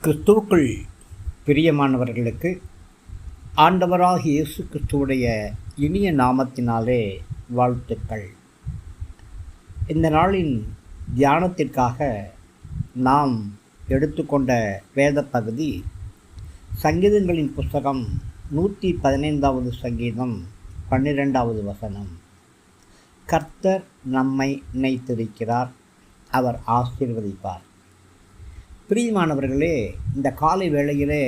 கிறிஸ்துவுக்குள் பிரியமானவர்களுக்கு ஆண்டவராகிய இயேசு கிறிஸ்துவுடைய இனிய நாமத்தினாலே வாழ்த்துக்கள். இந்த நாளின் தியானத்திற்காக நாம் எடுத்துக்கொண்ட வேத பகுதி சங்கீதங்களின் புஸ்தகம் 115வது சங்கீதம் 12வது வசனம். கர்த்தர் நம்மை நினைத்திருக்கிறார், அவர் ஆசீர்வதிப்பார். பிரியமானவர்களே, இந்த காலை வேளையிலே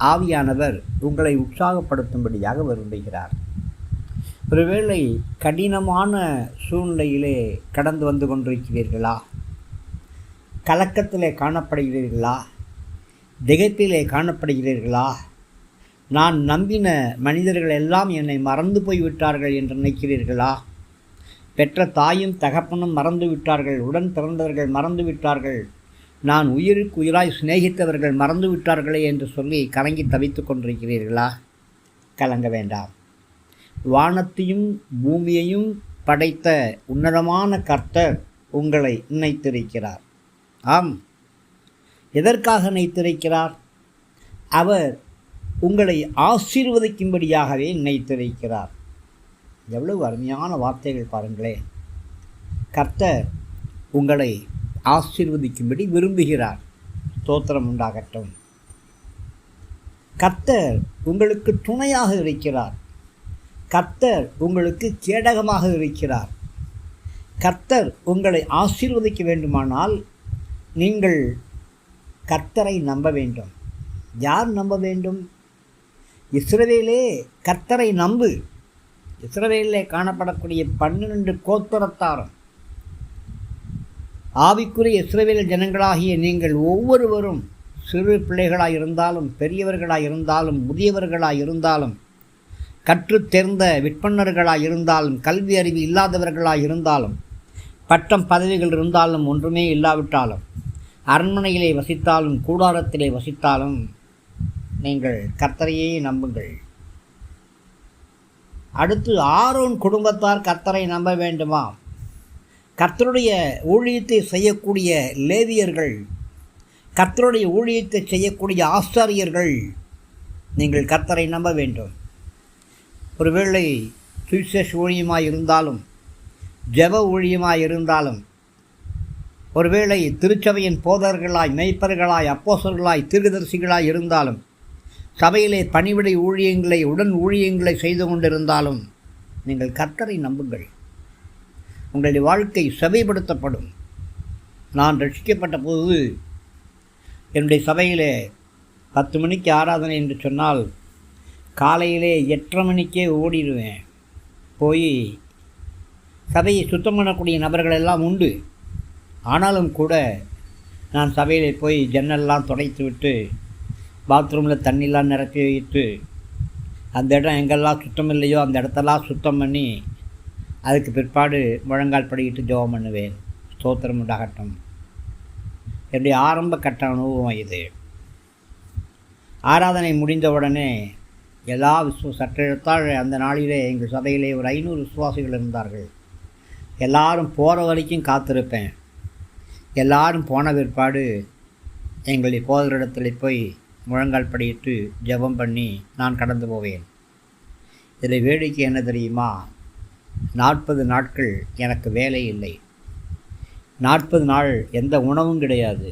ஆவியானவர் உங்களை உற்சாகப்படுத்தும்படியாக விரும்புகிறார். ஒருவேளை கடினமான சூழ்நிலையிலே கடந்து வந்து கொண்டிருக்கிறீர்களா? கலக்கத்திலே காணப்படுகிறீர்களா? திகைப்பிலே காணப்படுகிறீர்களா? நான் நம்பின மனிதர்கள் எல்லாம் என்னை மறந்து போய்விட்டார்கள் என்று நினைக்கிறீர்களா? பெற்ற தாயும் தகப்பனும் மறந்து விட்டார்கள், உடன் பிறந்தவர்கள் மறந்து விட்டார்கள், நான் உயிருக்கு உயிராய் சிநேகித்தவர்கள் மறந்து விட்டார்களே என்று சொல்லி கலங்கி தவித்து கொண்டிருக்கிறீர்களா? கலங்க வேண்டாம். வானத்தையும் பூமியையும் படைத்த உன்னதமான கர்த்தர் உங்களை நினைத்திருக்கிறார். ஆம், எதற்காக நினைத்திருக்கிறார்? அவர் உங்களை ஆசீர்வதிக்கும்படியாகவே நினைத்திருக்கிறார். எவ்வளவு அருமையான வார்த்தைகள் பாருங்களேன். கர்த்தர் உங்களை ஆசீர்வதிக்கும்படி விரும்புகிறார். ஸ்தோத்திரம் உண்டாகட்டும். கர்த்தர் உங்களுக்கு துணையாக இருக்கிறார். கர்த்தர் உங்களுக்கு கேடகமாக இருக்கிறார். கர்த்தர் உங்களை ஆசீர்வதிக்க வேண்டுமானால் நீங்கள் கர்த்தரை நம்ப வேண்டும். யார் நம்ப வேண்டும்? இஸ்ரவேலே, கர்த்தரை நம்பு. இஸ்ரவேலிலே காணப்படக்கூடிய 12 கோத்திரத்தாரும், ஆவிக்குரிய இஸ்ரவேல் ஜனங்களாகிய நீங்கள் ஒவ்வொருவரும், சிறு பிள்ளைகளாக இருந்தாலும் பெரியவர்களாக இருந்தாலும் முதியவர்களாக இருந்தாலும் கற்றுத் தேர்ந்த விற்பன்னர்களாக இருந்தாலும் கல்வி அறிவு இல்லாதவர்களாக இருந்தாலும் பட்டம் பதவிகள் இருந்தாலும் ஒன்றுமே இல்லாவிட்டாலும் அரண்மனையிலே வசித்தாலும் கூடாரத்திலே வசித்தாலும் நீங்கள் கர்த்தரையே நம்புங்கள். அடுத்து ஆரோன் குடும்பத்தார் கர்த்தரை நம்ப வேண்டுமா? கர்த்தருடைய ஊழியத்தை செய்யக்கூடிய லேவியர்கள், கர்த்தருடைய ஊழியத்தை செய்யக்கூடிய ஆசாரியர்கள், நீங்கள் கர்த்தரை நம்ப வேண்டும். ஒருவேளை சுவிசேஷ ஊழியமாக இருந்தாலும் ஜெப ஊழியமாக இருந்தாலும், ஒருவேளை திருச்சபையின் போதகர்களாய் மேய்ப்பர்களாய் அப்போஸ்தலர்களாய் தீர்க்கதரிசிகளாய் இருந்தாலும், சபையிலே பணிவிடை ஊழியங்களை உடன் ஊழியங்களை செய்து கொண்டிருந்தாலும் நீங்கள் கர்த்தரை நம்புங்கள். உங்களுடைய வாழ்க்கை சபைப்படுத்தப்படும். நான் ரட்சிக்கப்பட்ட போது என்னுடைய சபையிலே 10 மணிக்கு ஆராதனை என்று சொன்னால் காலையிலே 8:30 மணிக்கே ஓடிடுவேன். போய் சபையை சுத்தம் பண்ணக்கூடிய நபர்கள் எல்லாம் உண்டு. ஆனாலும் கூட நான் சபையிலே போய் ஜன்னல்லாம் துடைத்து விட்டு பாத்ரூமில் தண்ணிலாம் நிரப்பி வைத்து அந்த இடம் எங்கெல்லாம் சுத்தம் இல்லையோ அந்த இடத்தெல்லாம் சுத்தம் பண்ணி அதுக்கு பிற்பாடு முழங்கால் படிக்கிட்டு ஜெபம் பண்ணுவேன். ஸ்தோத்திரம் உண்டாகட்டும். என்னுடைய ஆரம்ப கட்ட அனுபவம் இது. ஆராதனை முடிந்த உடனே எல்லா சற்றெழுத்தால் அந்த நாளிலே எங்கள் சபையிலே ஒரு 500 விசுவாசிகள் இருந்தார்கள். எல்லாரும் போகிற வரைக்கும் காத்திருப்பேன். எல்லாரும் போன பிற்பாடு எங்களுடைய போதகரிடத்தில் போய் முழங்கால் படியிட்டு ஜெபம் பண்ணி நான் கடந்து போவேன். இதில் வேடிக்கை என்ன தெரியுமா? 40 நாட்கள் எனக்கு வேலை இல்லை. 40 நாள் எந்த உணவும் கிடையாது.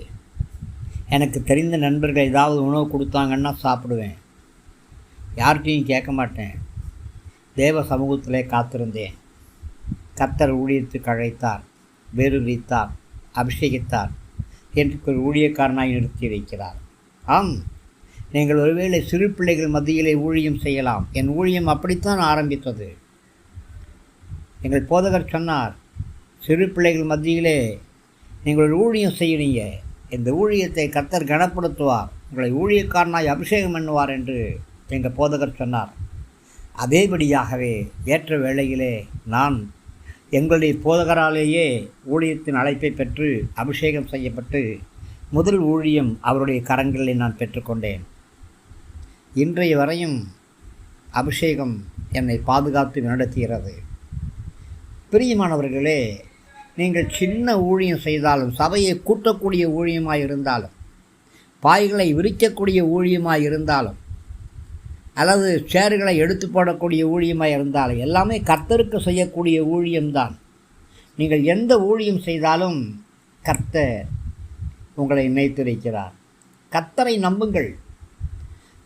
எனக்கு தெரிந்த நண்பர்கள் ஏதாவது உணவு கொடுத்தாங்கன்னா சாப்பிடுவேன். யார்கிட்டையும் கேட்க மாட்டேன். தேவ சமூகத்திலே காத்திருந்தேன். கர்த்தர் ஊழியத்துக்கு அழைத்தார், வேறுவித்தார், அபிஷேகித்தார், எனக்கு ஒரு ஊழியக்காரனாய் நிறுத்தி வைக்கிறார். ஆம், நீங்கள் ஒருவேளை சிறு பிள்ளைகள் மத்தியிலே ஊழியம் செய்யலாம். என் ஊழியம் அப்படித்தான் ஆரம்பித்தது. எங்கள் போதகர் சொன்னார், சிறு பிள்ளைகள் மத்தியிலே நீங்கள் ஒரு ஊழியம் செய்யறீங்க, இந்த ஊழியத்தை கர்த்தர் கனப்படுத்துவார், உங்களை ஊழியக்காரனாய் அபிஷேகம் பண்ணுவார் என்று எங்கள் போதகர் சொன்னார். அதேபடியாகவே ஏற்ற வேளையிலே நான் எங்களுடைய போதகராலேயே ஊழியத்தின் அழைப்பை பெற்று அபிஷேகம் செய்யப்பட்டு முதல் ஊழியம் அவருடைய கரங்களில் நான் பெற்றுக்கொண்டேன். இன்றைய வரையும் அபிஷேகம் என்னை பாதுகாத்து நடத்துகிறது. பிரியமானவர்களே, நீங்கள் சின்ன ஊழியம் செய்தாலும், சபையை கூட்டக்கூடிய ஊழியமாக இருந்தாலும், பாய்களை விரிக்கக்கூடிய ஊழியமாக இருந்தாலும் அல்லது சேறுகளை எடுத்து போடக்கூடிய ஊழியமாக இருந்தாலும் எல்லாமே கர்த்தருக்கு செய்யக்கூடிய ஊழியம்தான். நீங்கள் எந்த ஊழியம் செய்தாலும் கர்த்தர் உங்களை நினைத்திருக்கிறார். கர்த்தரை நம்புங்கள்.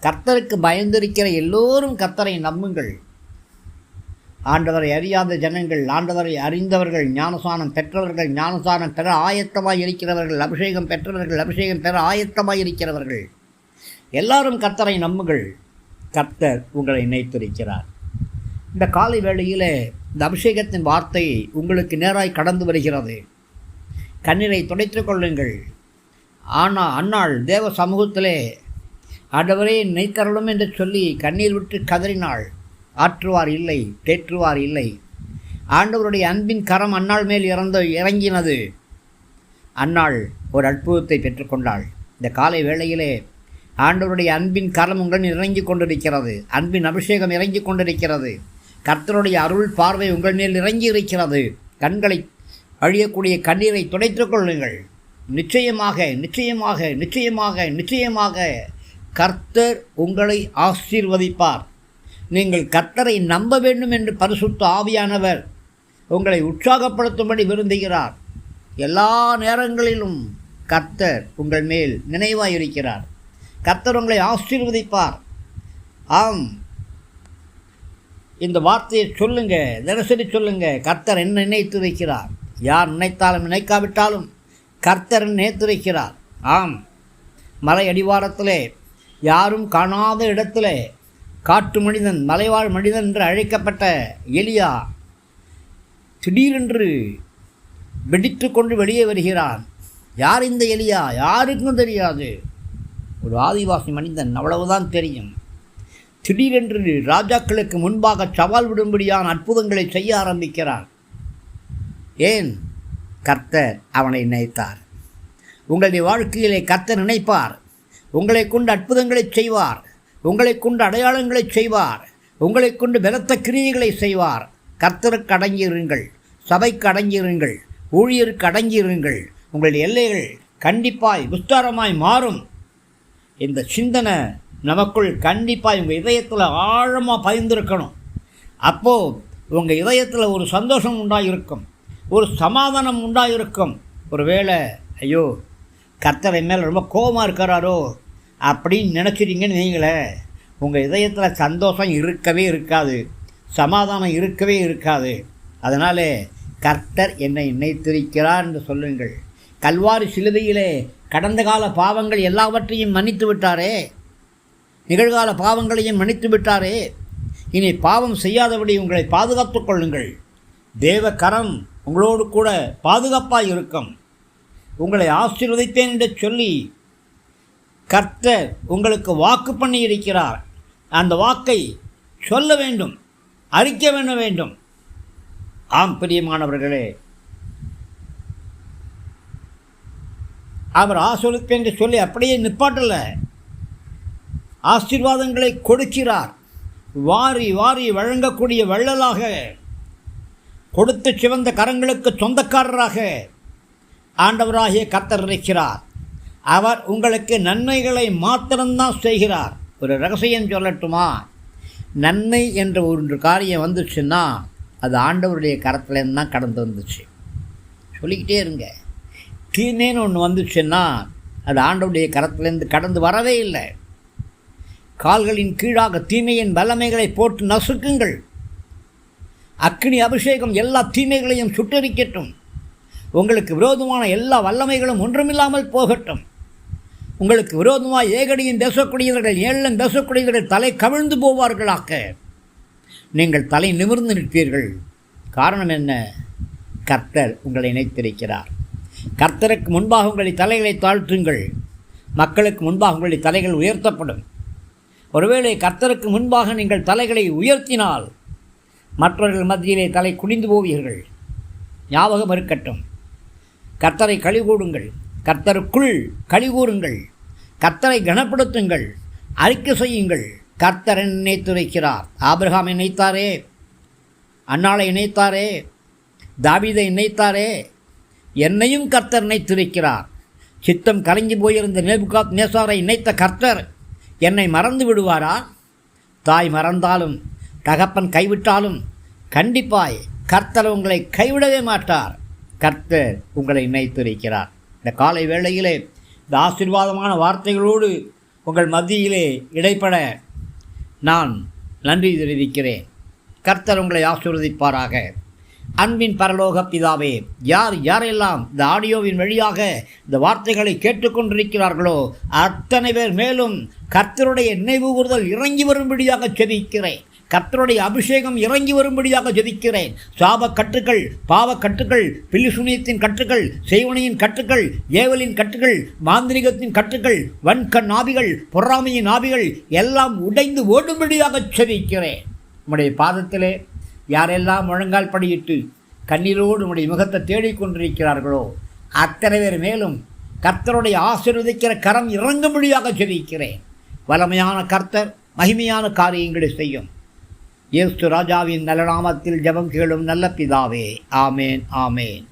கர்த்தருக்கு பயந்திருக்கிற எல்லோரும் கர்த்தரை நம்புங்கள். ஆண்டவரை அறியாத ஜனங்கள், ஆண்டவரை அறிந்தவர்கள், ஞானசானம் பெற்றவர்கள், ஞானசானம் பெற ஆயத்தமாக இருக்கிறவர்கள், அபிஷேகம் பெற்றவர்கள், அபிஷேகம் பெற ஆயத்தமாக இருக்கிறவர்கள், எல்லாரும் கர்த்தரை நம்புங்கள். கர்த்தர் உங்களை நினைத்திருக்கிறார். இந்த காலை வேளையில் இந்த அபிஷேகத்தின் வார்த்தை உங்களுக்கு நேராய் கடந்து வருகிறது. கண்ணீரை துடைத்துக் கொள்ளுங்கள். அன்னாள் தேவ சமூகத்திலே ஆண்டவரே நினைத்தருளும் என்று சொல்லி கண்ணீர் விட்டு கதறினாள். ஆற்றுவார் இல்லை, தேற்றுவார் இல்லை. ஆண்டவருடைய அன்பின் கரம் அன்னாள் மேல் இறங்கினது. அன்னாள் ஒரு அற்புதத்தை பெற்றுக்கொண்டாள். இந்த காலை வேளையிலே ஆண்டவருடைய அன்பின் கரம் உங்கள் இறங்கி கொண்டிருக்கிறது. அன்பின் அபிஷேகம் இறங்கி கொண்டிருக்கிறது. கர்த்தருடைய அருள் பார்வை உங்கள் மேல் இறங்கி இருக்கிறது. கண்களை அழியக்கூடிய கண்ணீரை துடைத்துக் கொள்ளுங்கள். நிச்சயமாக நிச்சயமாக நிச்சயமாக நிச்சயமாக கர்த்தர் உங்களை ஆசீர்வதிப்பார். நீங்கள் கர்த்தரை நம்ப வேண்டும் என்று பரிசுத்த ஆவியானவர் உங்களை உற்சாகப்படுத்தும்படி விரும்புகிறார். எல்லா நேரங்களிலும் கர்த்தர் உங்கள் மேல் நினைவாயிருக்கிறார். கர்த்தர் உங்களை ஆசீர்வதிப்பார். ஆம், இந்த வார்த்தையை சொல்லுங்க, தினசரி சொல்லுங்க. கர்த்தர் என்ன நினைத்து வைக்கிறார். யார் நினைத்தாலும் நினைக்காவிட்டாலும் கர்த்தர் நினைத்து வைக்கிறார். ஆம், மலை அடிவாரத்திலே யாரும் காணாத இடத்திலே காட்டு மனிதன், மலைவாழ் மனிதன் என்று அழைக்கப்பட்ட எலியா திடீரென்று வெடித்து கொண்டு வெளியே வருகிறான். யார் இந்த எலியா? யாருக்கும் தெரியாது. ஒரு ஆதிவாசி மனிதன், அவ்வளவுதான் தெரியும். திடீரென்று ராஜாக்களுக்கு முன்பாக சவால் விடும்படியான அற்புதங்களை செய்ய ஆரம்பிக்கிறான். ஏன்? கர்த்தர் அவனை நினைத்தார். உங்களுடைய வாழ்க்கையிலே கர்த்தர் நினைப்பார். உங்களை கொண்டு அற்புதங்களை செய்வார். உங்களை கொண்டு அடையாளங்களை செய்வார். உங்களை கொண்டு பலத்த கிரியைகளை செய்வார். கர்த்தருக்கு அடங்கியிருங்கள். சபைக்கு அடங்கியிருங்கள். ஊழியருக்கு அடங்கியிருங்கள். உங்களுடைய எல்லைகள் கண்டிப்பாய் விஸ்தாரமாய் மாறும். இந்த சிந்தனை நமக்குள் கண்டிப்பாக உங்கள் இதயத்தில் ஆழமாக பதிந்திருக்கணும். அப்போது உங்கள் இதயத்தில் ஒரு சந்தோஷம் உண்டாயிருக்கும், ஒரு சமாதானம் உண்டாயிருக்கும். ஒருவேளை ஐயோ கர்த்தரை மேலே ரொம்ப கோபமாக இருக்கிறாரோ அப்படின்னு நினச்சிட்டிங்கன்னு நீங்களே, உங்கள் இதயத்தில் சந்தோஷம் இருக்கவே இருக்காது, சமாதானம் இருக்கவே இருக்காது. அதனால் கர்த்தர் என்னை நினைத்திருக்கிறார் என்று சொல்லுங்கள். கல்வாரி சிலுவையிலே கடந்த கால பாவங்கள் எல்லாவற்றையும் மன்னித்து விட்டாரே, நிகழ்கால பாவங்களையும் மன்னித்து விட்டாரே. இனி பாவம் செய்யாதபடி உங்களை பாதுகாத்து கொள்ளுங்கள். தேவ கரம் உங்களோடு கூட பாதுகாப்பாக இருக்கும். உங்களை ஆசீர்வதிப்பேன் என்று சொல்லி கர்த்தர் உங்களுக்கு வாக்கு பண்ணி இருக்கிறார். அந்த வாக்கை சொல்ல வேண்டும், அறிக்கை பண்ண வேண்டும். ஆம் பிரியமானவர்களே, அவர் ஆசீர்வதிப்பேன் என்று சொல்லி அப்படியே நிப்பாட்டல, ஆசீர்வாதங்களை கொடுக்கிறார். வாரி வாரி வழங்கக்கூடிய வள்ளலாக, கொடுத்து சிவந்த கரங்களுக்கு சொந்தக்காரராக ஆண்டவராகிய கர்த்தர் இருக்கிறார். அவர் உங்களுக்கு நன்மைகளை மாத்திரம்தான் செய்கிறார். ஒரு ரகசியம் சொல்லட்டுமா? நன்மை என்ற ஒரு காரியம் வந்துச்சுன்னா அது ஆண்டவருடைய கரத்துலேருந்து தான் கடந்து வந்துச்சு. சொல்லிக்கிட்டே இருங்க. தீமைன்னு ஒன்று வந்துச்சுன்னா அது ஆண்டவருடைய கரத்துலேருந்து கடந்து வரவே இல்லை. கால்களின் கீழாக தீமையின் வல்லமைகளை போட்டு நசுக்குங்கள். அக்கினி அபிஷேகம் எல்லா தீமைகளையும் சுட்டரிக்கட்டும். உங்களுக்கு விரோதமான எல்லா வல்லமைகளும் ஒன்றுமில்லாமல் போகட்டும். உங்களுக்கு விரோதமாக ஏகடியும் பேசக்கூடியவர்கள், ஏழன் பேசக்கூடியவர்கள் தலை கவிழ்ந்து போவார்களாக. நீங்கள் தலை நிமிர்ந்து நிற்பீர்கள். காரணம் என்ன? கர்த்தர் உங்களை இணைத்திருக்கிறார். கர்த்தருக்கு முன்பாக உங்களை தலைகளை தாழ்த்துங்கள். மக்களுக்கு முன்பாக உங்களுடைய தலைகள் உயர்த்தப்படும். ஒருவேளை கர்த்தருக்கு முன்பாக நீங்கள் தலைகளை உயர்த்தினால் மற்றவர்கள் மத்தியிலே தலை குனிந்து போவீர்கள். ஞாபகம் இருக்கட்டும். கர்த்தரை கழிகூடுங்கள். கர்த்தருக்குள் கழிகூறுங்கள். கர்த்தரை கனப்படுத்துங்கள். அறிக்கை செய்யுங்கள். கர்த்தர் நினைத்து வைக்கிறார். ஆபிரகாமை நினைத்தாரே, அன்னாளை நினைத்தாரே, தாவீதை நினைத்தாரே, என்னையும் கர்த்தர் நினைத்து வைக்கிறார். சித்தம் கலங்கி போயிருந்த நேபுகாத் நேசாரை இணைத்த கர்த்தர் என்னை மறந்து விடுவாரா? தாய் மறந்தாலும் தகப்பன் கைவிட்டாலும் கண்டிப்பாய் கர்த்தர் உங்களை கைவிடவே மாட்டார். கர்த்தர் உங்களை இணைத்திருக்கிறார். இந்த காலை வேளையிலே இந்த ஆசீர்வாதமான வார்த்தைகளோடு உங்கள் மத்தியிலே இடைப்பட நான் நன்றி தெரிவிக்கிறேன். கர்த்தர் உங்களை ஆசீர்வதிப்பாராக. அன்பின் பரலோக பிதாவே, யாரெல்லாம் இந்த ஆடியோவின் வழியாக இந்த வார்த்தைகளை கேட்டுக்கொண்டிருக்கிறார்களோ அத்தனை பேர் மேலும் கர்த்தருடைய நினைவு கூறுதல் இறங்கி வரும்படியாக ஜெபிக்கிறேன். கர்த்தருடைய அபிஷேகம் இறங்கி வரும்படியாக ஜெபிக்கிறேன். சாபக் கட்டுக்கள், பாவக் கட்டுக்கள், பில்லிசூனியத்தின் கட்டுக்கள், செய்வனையின் கட்டுக்கள், ஏவலின் கட்டுக்கள், மாந்திரிகத்தின் கட்டுக்கள், வன்கண் ஆவிகள், பொறாமையின் ஆவிகள் எல்லாம் உடைந்து ஓடும்படியாக ஜெபிக்கிறேன். உம்முடைய பாதத்திலே யாரெல்லாம் முழங்கால் படியிட்டு கண்ணீரோடு உம்முடைய முகத்தை தேடிக்கொண்டிருக்கிறார்களோ அத்தனை பேர் மேலும் கர்த்தருடைய ஆசீர்வதிக்கிற கரம் இறங்கும்படியாக ஜெபிக்கிறேன். வல்லமையான கர்த்தர் மகிமையான காரியங்களை செய்யும். இயேசு ராஜாவின் நல்ல நாமத்தில் ஜெபம் கேளும் நல்ல பிதாவே. ஆமேன், ஆமேன்.